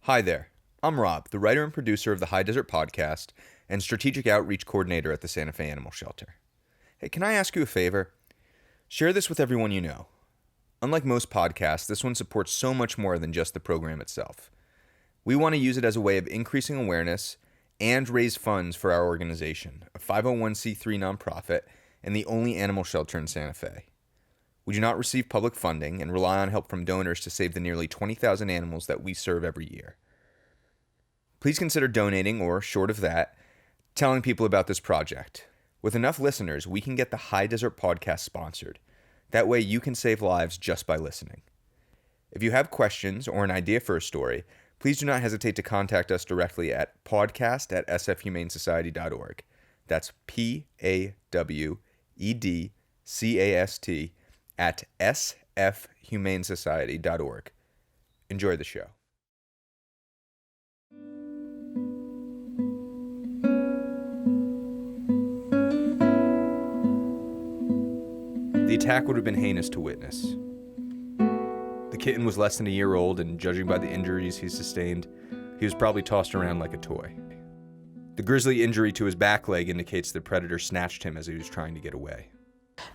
Hi there, I'm Rob, the writer and producer of the High Desert Pawedcast and Strategic Outreach Coordinator at the Santa Fe Animal Shelter. Hey, can I ask you a favor? Share this with everyone you know. Unlike most podcasts, this one supports so much more than just the program itself. We want to use it as a way of increasing awareness and raise funds for our organization, a 501c3 nonprofit and the only animal shelter in Santa Fe. We do not receive public funding and rely on help from donors to save the nearly 20,000 animals that we serve every year. Please consider donating or, short of that, telling people about this project. With enough listeners, we can get the High Desert Pawedcast sponsored. That way you can save lives just by listening. If you have questions or an idea for a story, please do not hesitate to contact us directly at podcast@sfhumanesociety.org. That's PAWEDCAST at sfhumanesociety.org. Enjoy the show. The attack would have been heinous to witness. The kitten was less than a year old, and judging by the injuries he sustained, he was probably tossed around like a toy. The grisly injury to his back leg indicates the predator snatched him as he was trying to get away.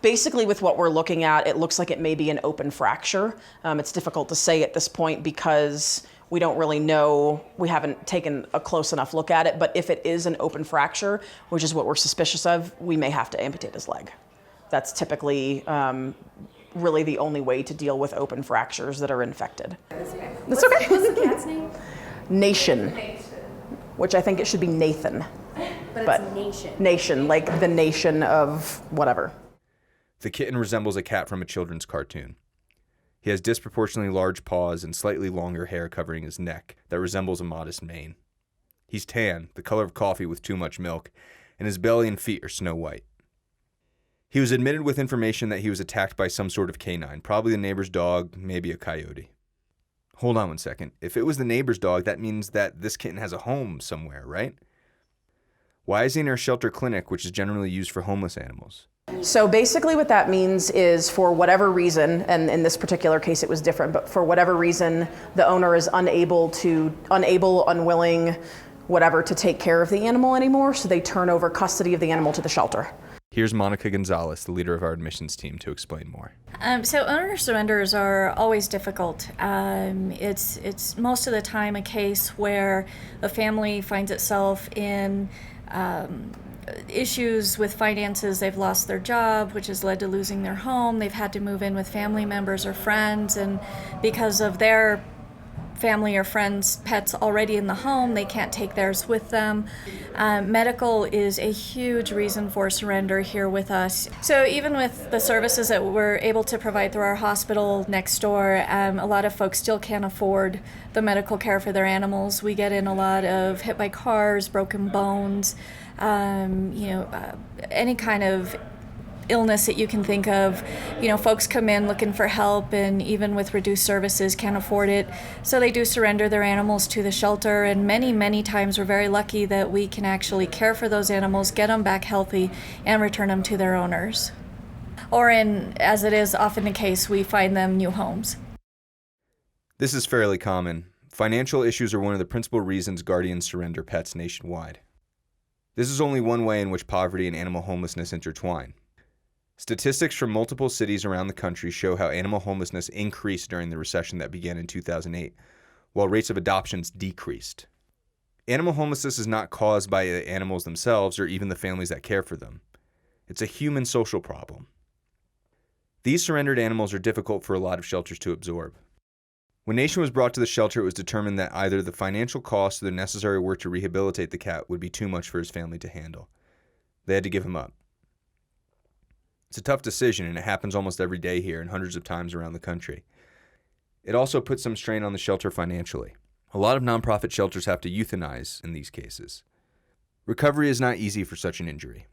Basically, with what we're looking at, it looks like it may be an open fracture. It's difficult to say at this point because we don't really know. We haven't taken a close enough look at it, but if it is an open fracture, which is what we're suspicious of, we may have to amputate his leg. That's typically really the only way to deal with open fractures that are infected. That's okay. That's okay. What's the cat's name? Nation, which I think it should be Nathan. But it's Nation. Nation, like the nation of whatever. The kitten resembles a cat from a children's cartoon. He has disproportionately large paws and slightly longer hair covering his neck that resembles a modest mane. He's tan, the color of coffee with too much milk, and his belly and feet are snow white. He was admitted with information that he was attacked by some sort of canine, probably the neighbor's dog, maybe a coyote. Hold on one second. If it was the neighbor's dog, that means that this kitten has a home somewhere, right? Why is he in our shelter clinic, which is generally used for homeless animals? So basically what that means is, for whatever reason, and in this particular case it was different, but for whatever reason the owner is unable, unwilling, whatever, to take care of the animal anymore, so they turn over custody of the animal to the shelter. Here's Monica Gonzalez, the leader of our admissions team, to explain more. So owner surrenders are always difficult. It's most of the time a case where a family finds itself in issues with finances. They've lost their job, which has led to losing their home. They've had to move in with family members or friends, and because of their family or friends' pets already in the home, they can't take theirs with them. Medical is a huge reason for surrender here with us. So even with the services that we're able to provide through our hospital next door, a lot of folks still can't afford the medical care for their animals. We get in a lot of hit by cars, broken bones, any kind of illness that you can think of. Folks come in looking for help, and even with reduced services can't afford it, so they do surrender their animals to the shelter. And many times we're very lucky that we can actually care for those animals, get them back healthy, and return them to their owners, or, as it is often the case, we find them new homes. This is fairly common. Financial issues are one of the principal reasons guardians surrender pets nationwide. This is only one way in which poverty and animal homelessness intertwine. Statistics from multiple cities around the country show how animal homelessness increased during the recession that began in 2008, while rates of adoptions decreased. Animal homelessness is not caused by the animals themselves or even the families that care for them. It's a human social problem. These surrendered animals are difficult for a lot of shelters to absorb. When Nation was brought to the shelter, it was determined that either the financial cost or the necessary work to rehabilitate the cat would be too much for his family to handle. They had to give him up. It's a tough decision, and it happens almost every day here and hundreds of times around the country. It also puts some strain on the shelter financially. A lot of nonprofit shelters have to euthanize in these cases. Recovery is not easy for such an injury.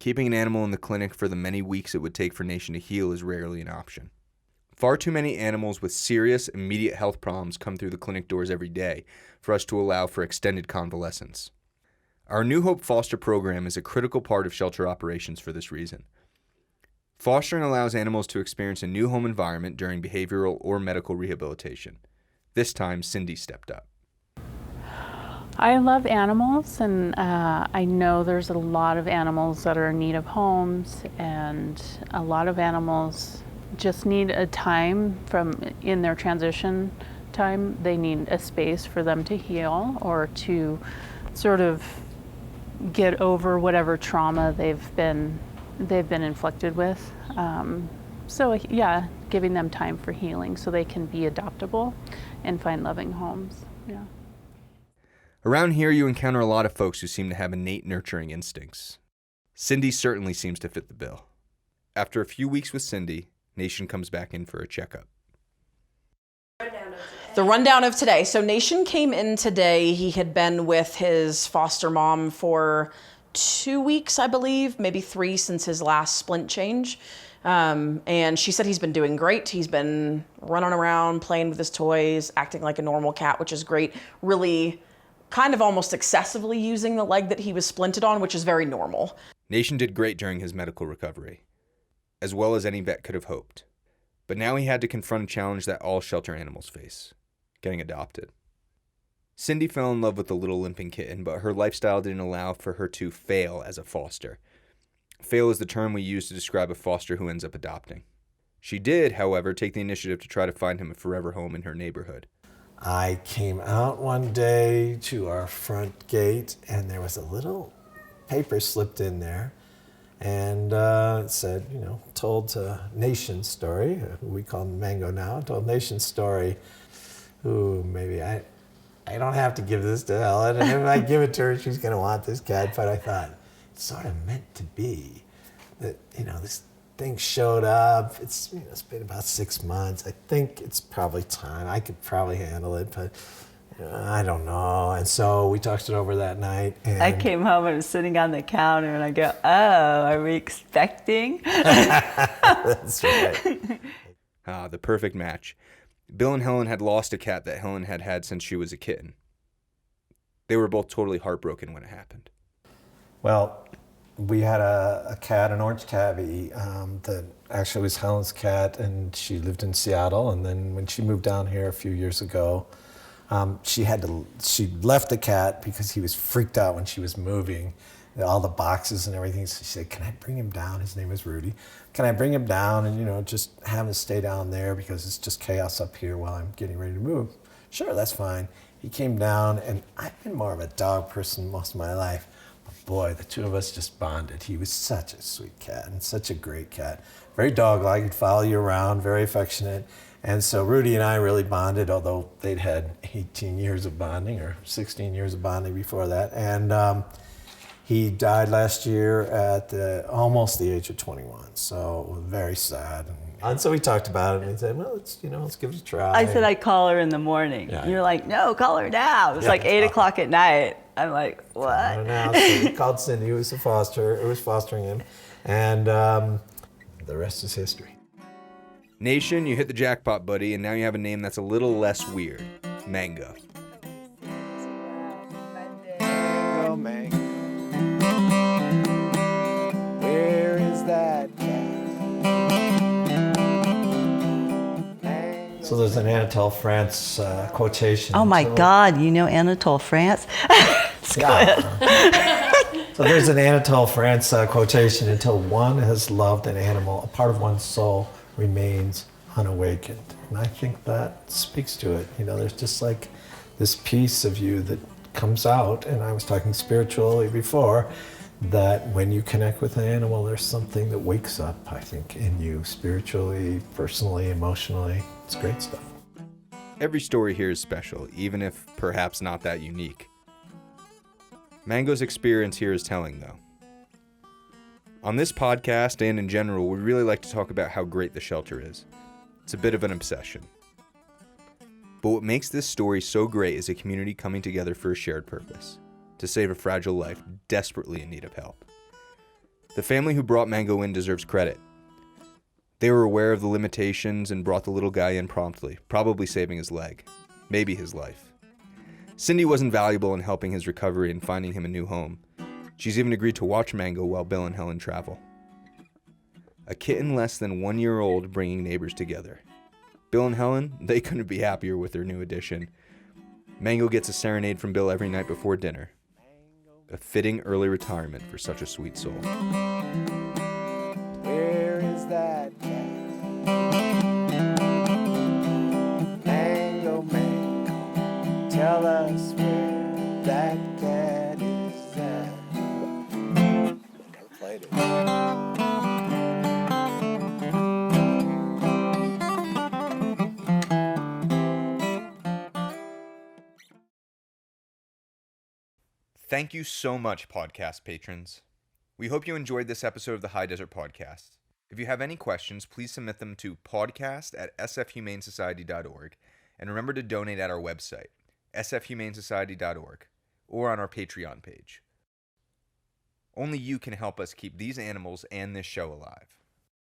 Keeping an animal in the clinic for the many weeks it would take for Nation to heal is rarely an option. Far too many animals with serious, immediate health problems come through the clinic doors every day for us to allow for extended convalescence. Our New Hope foster program is a critical part of shelter operations for this reason. Fostering allows animals to experience a new home environment during behavioral or medical rehabilitation. This time, Cindy stepped up. I love animals, and I know there's a lot of animals that are in need of homes, and a lot of animals just need a time in their transition time. They need a space for them to heal or to sort of get over whatever trauma they've been inflicted with. So yeah, giving them time for healing so they can be adoptable and find loving homes. Yeah. Around here, you encounter a lot of folks who seem to have innate nurturing instincts. Cindy certainly seems to fit the bill. After a few weeks with Cindy, Nation comes back in for a checkup. The rundown of today. So Nation came in today. He had been with his foster mom for 2 weeks, I believe, maybe 3 since his last splint change. And she said he's been doing great. He's been running around, playing with his toys, acting like a normal cat, which is great. Really kind of almost excessively using the leg that he was splinted on, which is very normal. Nation did great during his medical recovery, as well as any vet could have hoped. But now he had to confront a challenge that all shelter animals face: getting adopted. Cindy fell in love with the little limping kitten, but her lifestyle didn't allow for her to fail as a foster. Fail is the term we use to describe a foster who ends up adopting. She did, however, take the initiative to try to find him a forever home in her neighborhood. I came out one day to our front gate, and there was a little paper slipped in there, and it said, told Nation's story, who we call Mango now, told Nation's story, who maybe I don't have to give this to Helen, and if I give it to her, she's going to want this cat, but I thought, it's sort of meant to be that, this thing showed up. It's been about 6 months. I think it's probably time. I could probably handle it, but I don't know. And so we talked it over that night. And I came home and was sitting on the counter, and I go, "Oh, are we expecting?" That's right. The perfect match. Bill and Helen had lost a cat that Helen had had since she was a kitten. They were both totally heartbroken when it happened. Well, we had a cat, an orange tabby, that actually was Helen's cat, and she lived in Seattle. And then when she moved down here a few years ago, she left the cat because he was freaked out when she was moving, all the boxes and everything. So she said, "Can I bring him down?" His name is Rudy. "Can I bring him down and, just have him stay down there because it's just chaos up here while I'm getting ready to move?" "Sure, that's fine." He came down, and I've been more of a dog person most of my life. Boy, the two of us just bonded. He was such a sweet cat and such a great cat. Very dog-like, he'd follow you around, very affectionate. And so Rudy and I really bonded, although they'd had 18 years of bonding or 16 years of bonding before that. And he died last year at almost the age of 21. So very sad. And so we talked about it, and he said, "Well, let's give it a try." I said I'd call her in the morning. Yeah. You're like, "No, call her now." It was like 8 o'clock at night. I'm like, "What?" I don't know. So we called Cindy, who was fostering him, and the rest is history. Nation, you hit the jackpot, buddy, and now you have a name that's a little less weird: Mango. Mango, mango. Where is that cat? So there's an Anatole France quotation. Oh my God, you know Anatole France? So there's an Anatole France quotation: "Until one has loved an animal, a part of one's soul remains unawakened." And I think that speaks to it. There's just like this piece of you that comes out, and I was talking spiritually before, that when you connect with an animal, there's something that wakes up, I think, in you, spiritually, personally, emotionally. It's great stuff. Every story here is special, even if perhaps not that unique. Mango's experience here is telling, though. On this podcast and in general, we really like to talk about how great the shelter is. It's a bit of an obsession. But what makes this story so great is a community coming together for a shared purpose: to save a fragile life desperately in need of help. The family who brought Mango in deserves credit. They were aware of the limitations and brought the little guy in promptly, probably saving his leg, maybe his life. Cindy wasn't valuable in helping his recovery and finding him a new home. She's even agreed to watch Mango while Bill and Helen travel. A kitten less than 1 year old bringing neighbors together. Bill and Helen, they couldn't be happier with their new addition. Mango gets a serenade from Bill every night before dinner. A fitting early retirement for such a sweet soul. Where is that cat? Mango, mango, tell us where that cat is at. Never played it. Thank you so much, podcast patrons. We hope you enjoyed this episode of the High Desert Podcast. If you have any questions, please submit them to podcast@sfhumanesociety.org, and remember to donate at our website, sfhumanesociety.org, or on our Patreon page. Only you can help us keep these animals and this show alive.